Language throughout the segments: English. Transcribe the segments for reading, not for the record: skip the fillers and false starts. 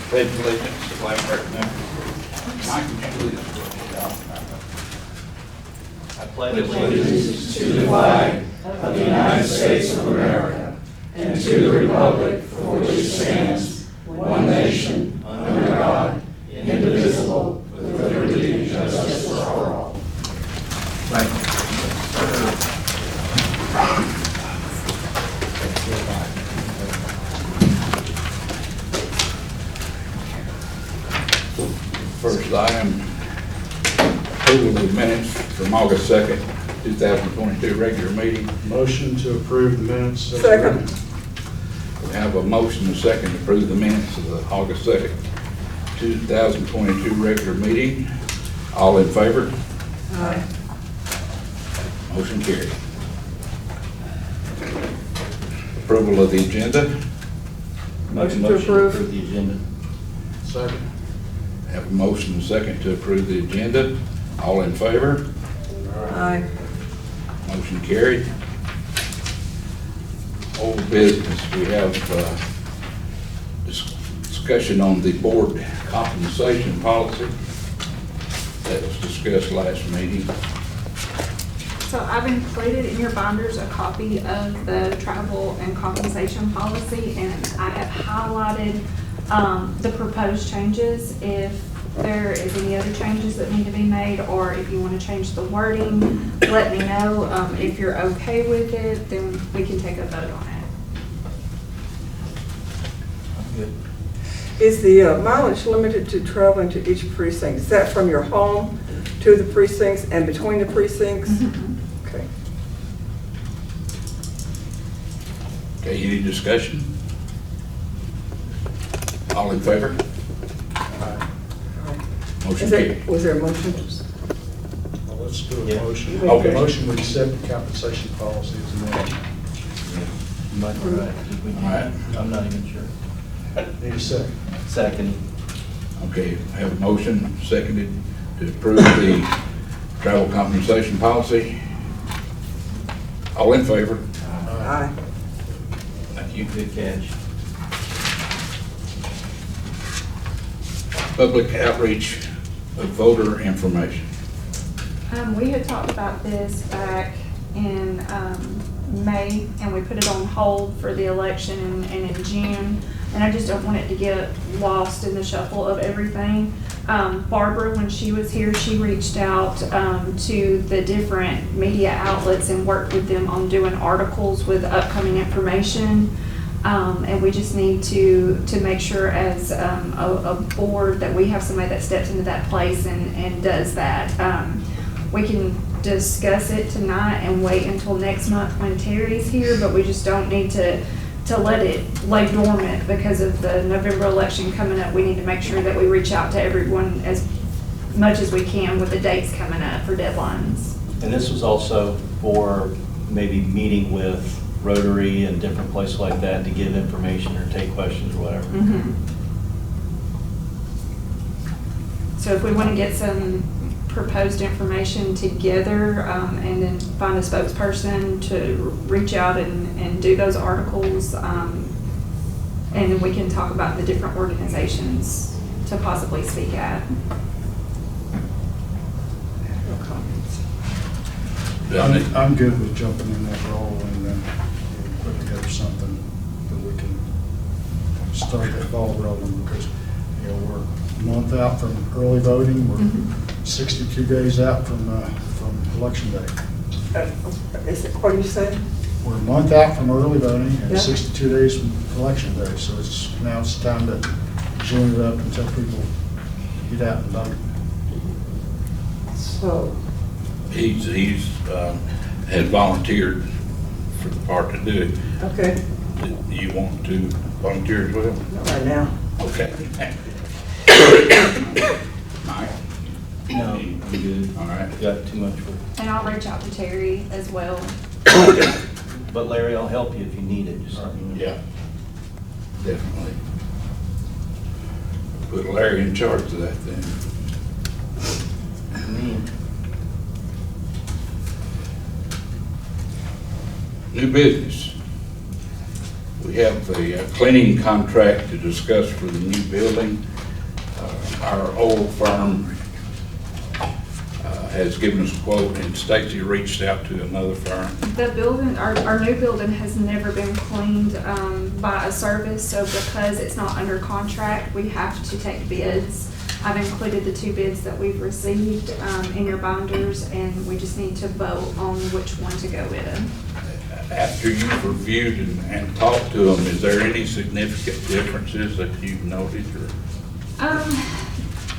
Pledge allegiance to the flag of America. Mike, would you lead us? I pledge allegiance to the flag of the United States of America and to the republic for which it stands, one nation, under God, indivisible, with liberty and justice for all. Thank you. First item, approval of minutes from August 2nd, 2022 regular meeting. Motion to approve the minutes. Second. We have a motion and a second to approve the minutes of the August 2nd, 2022 regular meeting. All in favor? Aye. Motion carried. Approval of the agenda. Motion to approve. the agenda. Second. Have a motion and a second to approve the agenda. All in favor? Aye. Motion carried. Old business, we have discussion on the board compensation policy that was discussed last meeting. So I've included in your binders a copy of the travel and compensation policy, and I have highlighted the proposed changes. If there is any other changes that need to be made, or if you want to change the wording, let me know. If you're okay with it, then we can take a vote on it. Good. Is the mileage limited to traveling to each precinct? Is that from your home to the precincts and between the precincts? Okay. Okay, any discussion? All in favor? Motion carried. Was there a motion? Well, let's do a Yeah. motion. Okay. Motion to accept the compensation policy as amended. You might be right. All right. I'm not even sure. Need a second. Second. Okay, I have a motion seconded to approve the travel compensation policy. All in favor? Aye. Thank you. Good catch. Public outreach of voter information. We had talked about this back in May, and we put it on hold for the election and in June, and I just don't want it to get lost in the shuffle of everything. Barbara, when she was here, she reached out to the different media outlets and worked with them on doing articles with upcoming information. And we just need to make sure as a board that we have somebody that steps into that place and does that. We can discuss it tonight and wait until next month when Terry's here, but we just don't need to let it lay dormant because of the November election coming up. We need to make sure that we reach out to everyone as much as we can with the dates coming up for deadlines. And this was also for maybe meeting with Rotary and different places like that to give information or take questions or whatever. So if we want to get some proposed information together and then find a spokesperson to reach out and do those articles, and then we can talk about the different organizations to possibly speak at. No comments. I'm good with jumping in that role and put together something that we can start that ball rolling, because, you know, we're a month out from early voting. We're 62 days out from election day. What do you say? We're a month out from early voting and Yeah. 62 days from election day. So now it's time to join it up and tell people, get out and vote. So, He's has volunteered for the part to do it. okay, Do you want to volunteer as well? not right now. Okay. Mike? No, I'm good. All right. Got too much work. And I'll reach out to Terry as well. But Larry, I'll help you if you need it. Just let me know. Yeah, definitely. Put Larry in charge of that then. Me. New business. We have the cleaning contract to discuss for the new building. Our old firm has given us a quote, and Stacy reached out to another firm. The building, our new building has never been cleaned by a service, so because it's not under contract, we have to take bids. I've included the 2 bids that we've received in your binders, and we just need to vote on which one to go with. After you've reviewed and talked to them, is there any significant differences that you've noticed?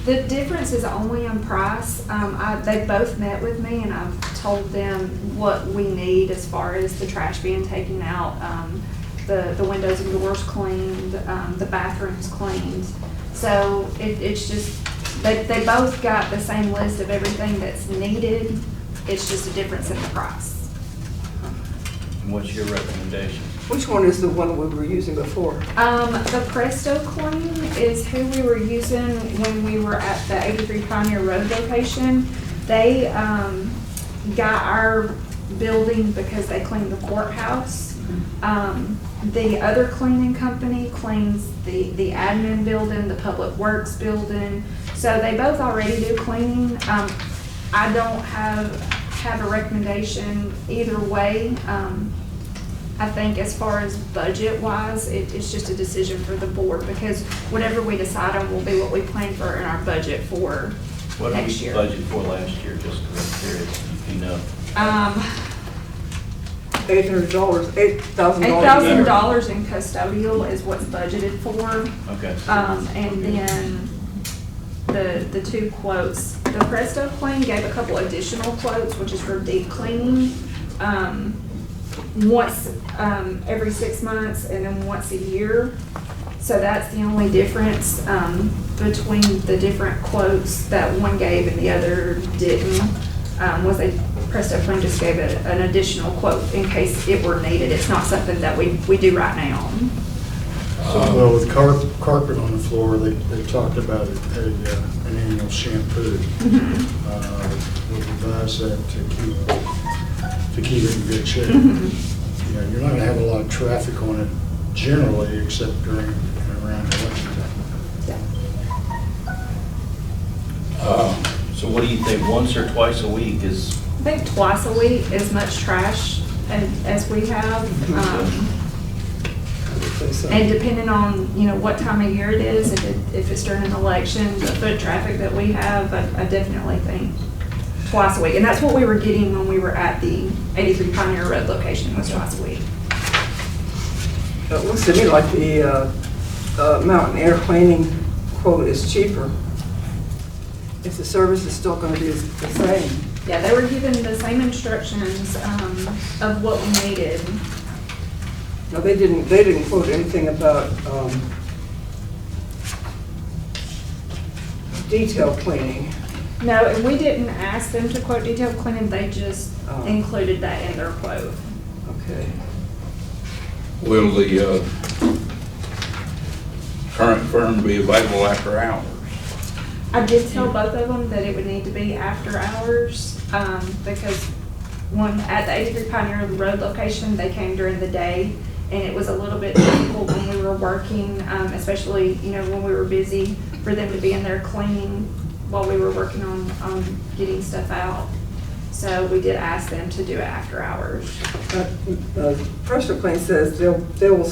The difference is only in price. They both met with me, and I've told them what we need as far as the trash being taken out, the windows and doors cleaned, the bathrooms cleaned. So it's just, they both got the same list of everything that's needed. It's just a difference in the price. And what's your recommendation? Which one is the one we were using before? The Presto Clean is who we were using when we were at the 83 Pioneer Road location. They got our building because they cleaned the courthouse. The other cleaning company cleans the admin building, the public works building. So they both already do cleaning. I don't have a recommendation either way. I think as far as budget wise, it's just a decision for the board, because whatever we decide on will be what we plan for in our budget for What did next we year. budget for last year, just because I'm curious, if you know? $800, $8,000. $8,000 in custodial is what's budgeted for. Okay. And then the 2 quotes, the Presto Clean gave a couple additional quotes, which is for deep cleaning. Once every 6 months, and then once a year. So that's the only difference between the different quotes that one gave and the other didn't. Was a Presto Clean just gave an additional quote in case it were needed. It's not something that we do right now. Well, with carpet on the floor, they talked about an annual shampoo. We'll advise that to keep it in good shape. You know, you're not gonna have a lot of traffic on it generally, except during and around election time. So what do you think, once or twice a week is? I think twice a week, as much trash as we have. And depending on, what time of year it is, if it's during an election, the foot traffic that we have, I definitely think twice a week. And that's what we were getting when we were at the 83 Pioneer Road location, was twice a week. It looks to me like the mountain air cleaning quote is cheaper. If the service is still going to be the same. Yeah, they were given the same instructions of what we needed. No, they didn't quote anything about detail cleaning. No, and we didn't ask them to quote detailed cleaning, they just included that in their quote. Okay. Will the current firm be available after hours? I did tell both of them that it would need to be after hours, because one, at the 83 Pioneer Road location, they came during the day, and it was a little bit difficult when we were working, especially, when we were busy, for them to be in there cleaning while we were working on getting stuff out. So we did ask them to do it after hours. Presto Clean says they will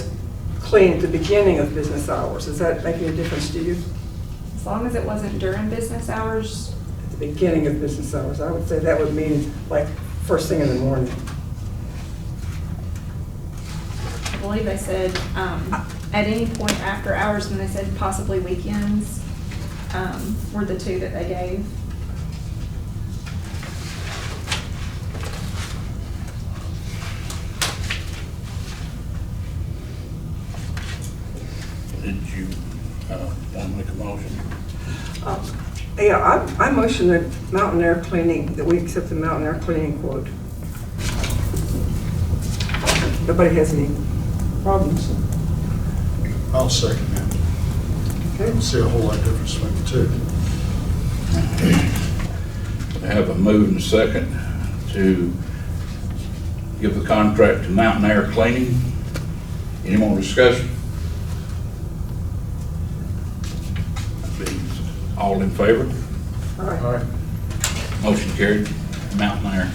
clean at the beginning of business hours. Does that make any difference to you? As long as it wasn't during business hours. At the beginning of business hours, I would say that would mean like first thing in the morning. I believe they said at any point after hours, and they said possibly weekends were the two that they gave. Did you want to make a motion? Yeah, I motion that mountain air cleaning, that we accept the mountain air cleaning quote. Nobody has any problems? I'll second that. I Okay. don't see a whole lot of difference between the two. I have a move and a second to give the contract to Mountain Air Cleaning. Any more discussion? That means all in favor? All right. Motion carried. Mountain Air.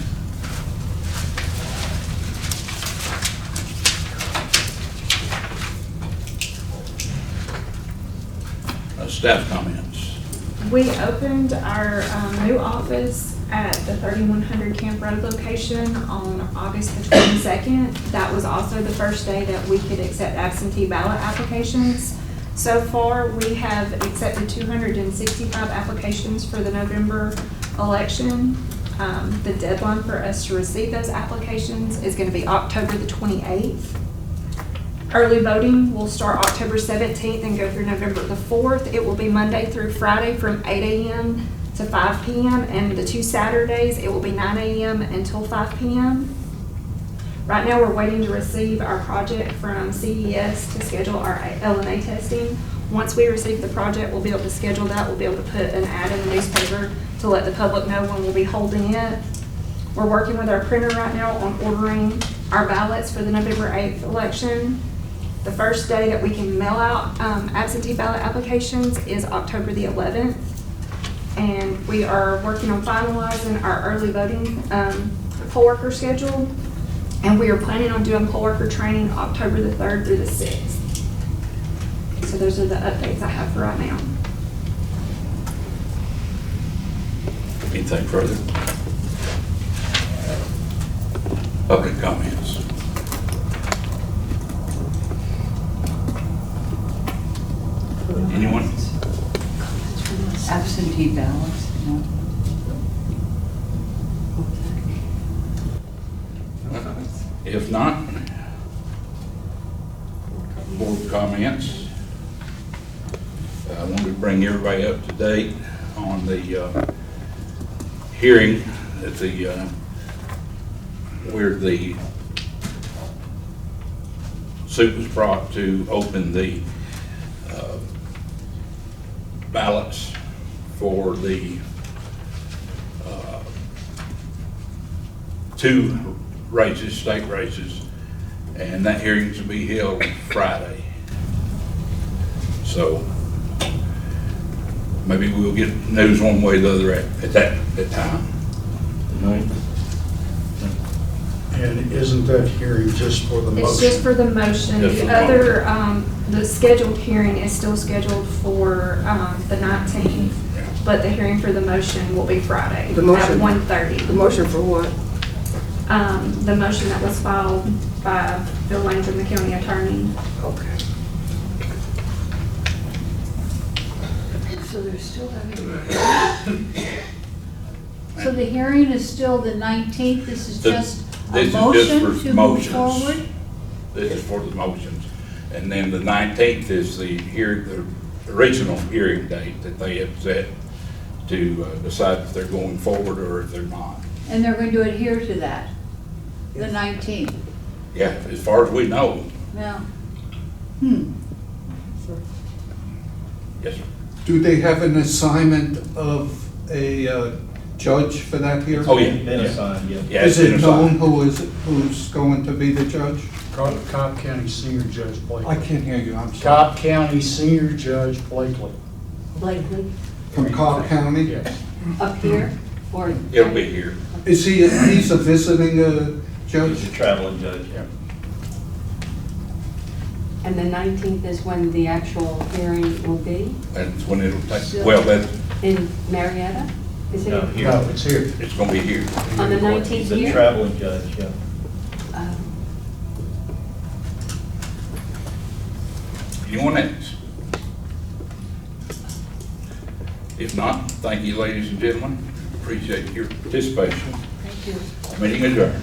Staff comments. We opened our new office at the 3100 Camp Road location on August the 22nd. That was also the first day that we could accept absentee ballot applications. So far, we have accepted 265 applications for the November election. The deadline for us to receive those applications is going to be October the 28th. Early voting will start October 17th and go through November the 4th. It will be Monday through Friday from 8 a.m. to 5 p.m. and the 2 Saturdays, it will be 9 a.m. until 5 p.m. Right now, we're waiting to receive our project from CES to schedule our LNA testing. Once we receive the project, we'll be able to schedule that. We'll be able to put an ad in the newspaper to let the public know when we'll be holding it. We're working with our printer right now on ordering our ballots for the November 8th election. The first day that we can mail out absentee ballot applications is October the 11th. And we are working on finalizing our early voting poll worker schedule. And we are planning on doing poll worker training October the 3rd through the 6th. So those are the updates I have for right now. Anything further? Public comments. Anyone? Absentee ballots, no. If not, board comments. I wanted to bring everybody up to date on the hearing at the where the suit was brought to open the ballots for the 2 races, state races, and that hearing's to be held Friday. So maybe we'll get news one way or the other at that time. And isn't that hearing just for the motion? It's just for the motion. Just for The the other, the scheduled hearing is still scheduled for the 19th, but the hearing for the motion will be Friday The motion- at 1:30. The motion for what? The motion that was filed by Bill Langdon, the county attorney. Okay. So they're still having. So the hearing is still the 19th, this is just a This is motion just for to move motions. forward? This is for the motions. And then the 19th is the original hearing date that they have set to decide if they're going forward or if they're not. And they're going to adhere to that, the 19th? Yeah, as far as we know. Now, Yes, sir. Do they have an assignment of a judge for that hearing? Oh, yeah. Been assigned, yeah. Yeah, Is it's been it known assigned. who's going to be the judge? Cobb County Senior Judge Blakely. I can't hear you, I'm sorry. Cobb County Senior Judge Blakely. Blakely, From Cobb County? Yes. up here, or? It'll be here. Is he's a visiting judge? He's a traveling judge. Yeah. And the 19th is when the actual hearing will be That's when it'll take, well, in Marietta? Is it? No, here. No, it's here. it's gonna be here. On the He's 19th a here? traveling judge, yeah. Um, Anyone else? If not, thank you, ladies and gentlemen. Appreciate your participation. Thank you. Meeting adjourned.